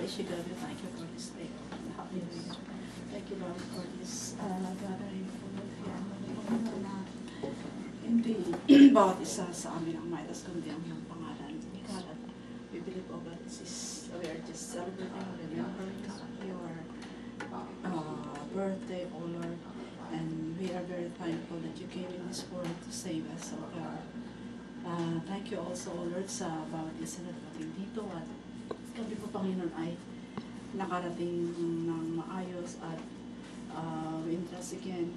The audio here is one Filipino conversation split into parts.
praise you, God. We thank you for this day. Hallelujah. Thank you, Lord, for this gathering full of family. Hindi bawat isa sa amin ang maitas, kundi ang iyong pangalan. God, we believe, oh God, we are just celebrating, remembering your birthday, oh Lord. And we are very thankful that you came in this world to save us, oh God. Thank you also, oh Lord, sa bawat isa na dating dito at kami po, Panginoon, ay nakarating ng maayos at we entrust again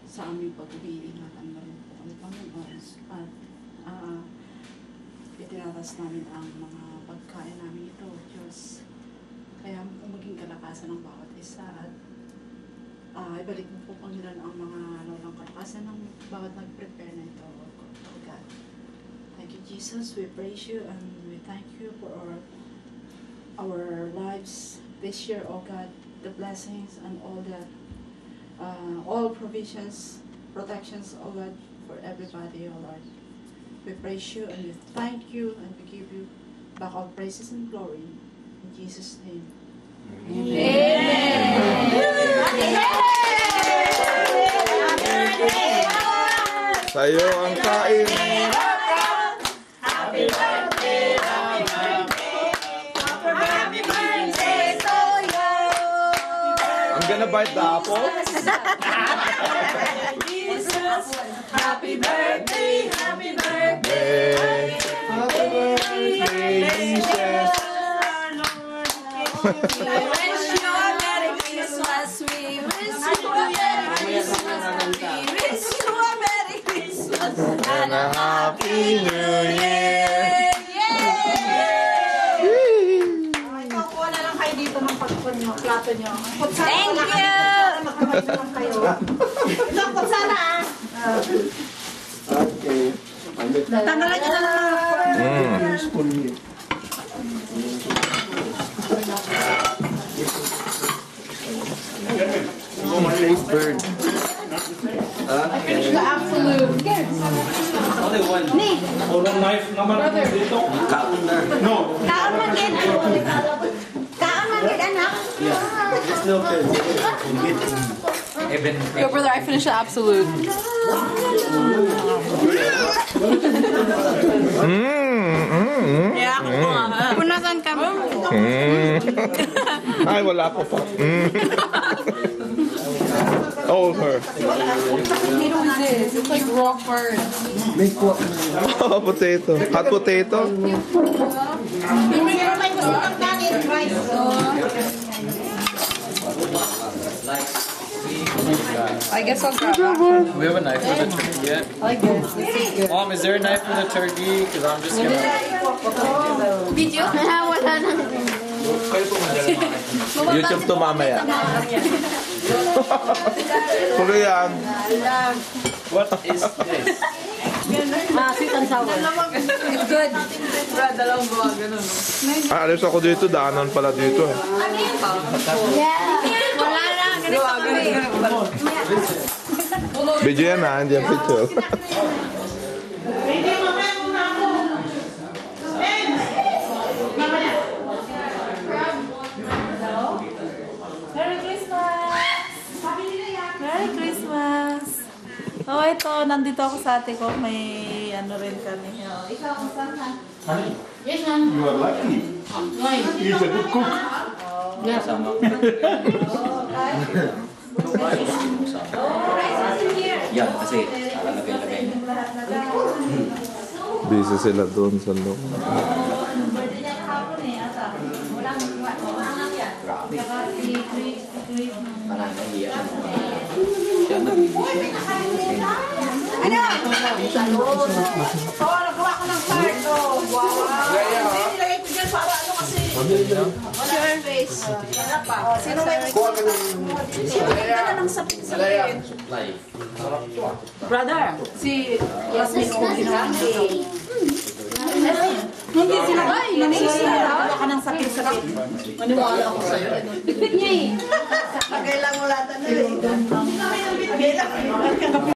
sa aming pag-iingatan na rin po kami, Panginoon. At itinatas namin ang mga pagkain namin ito, Diyos. Kaya maging kalakasan ng bawat isa at ibalik mo po, Panginoon, ang mga walang kalakasan ng bawat nag-prepare na ito, oh God. Thank you, Jesus. We praise you and we thank you for our lives this year, oh God. The blessings and all provisions, protections, oh God, for everybody, oh Lord. We praise you and we thank you and we give you back all praises and glory. In Jesus' name. Sa'yo ang kain. Happy birthday, happy birthday, happy birthday to you. I'm gonna bite the apple. Jesus, happy birthday, happy birthday, Happy birthday, Jesus. We wish you a Merry Christmas. We wish you a Merry Christmas. We wish you a Merry Christmas And a Happy New Year. Kuha na lang kayo dito ng plato nyo. Thank you. Magkamay na lang kayo. Dokot sana Okay. Tanggalan nyo na lang. Bird. Finish the absolute. Only one. Orang knife naman dito. No. Kaon man gid. Kaon man gid anak. It's no good. Yo, brother, I finished the absolute. Yeah, ako nga. Punasan kami. Ay, wala pa pa. Over. Potato is this? It's like raw bird. Oh, potato. Hot potato. I guess I'll grab that. We have a knife for the turkey yet? I like this. This is good. Mom, is there a knife for the turkey? Because I'm just gonna. Video? Wala na. YouTube to mamaya. Puro yan. What is this? Sweet and sour. It's good. Dalawang buwa, ganun. Alis ako dito. Daanan pala dito. Yeah. Wala na. Video yan ha. Hindi yung picture. Merry Christmas! Merry Christmas! Oh, ito. Nandito ako sa ate ko. May ano rin kami. Oh, ikaw, kung saan ka? Yes, ma'am. You are lucky. He's a good cook. Yes. Yan, kasi lalagay-lagay niya. Busy sila doon sa loob. Birthday niya kahapon eh. Ata. Walang yan. Grabe. Saka si Chris. Parang nahiya siya. Siya nag-ibig siya. Ano? Oo, nagawa ko ng card. Oh, wow. Nilagay ko dyan para ano kasi. Your face. Wala pa. Sino may ng sapin-sapin? Supply. Brother, si Yasmin o ginamit. Hindi sila ba? Wala ka ng sapin-sapin. Maniwala ako sa'yo. Lagay lang mo lahat na.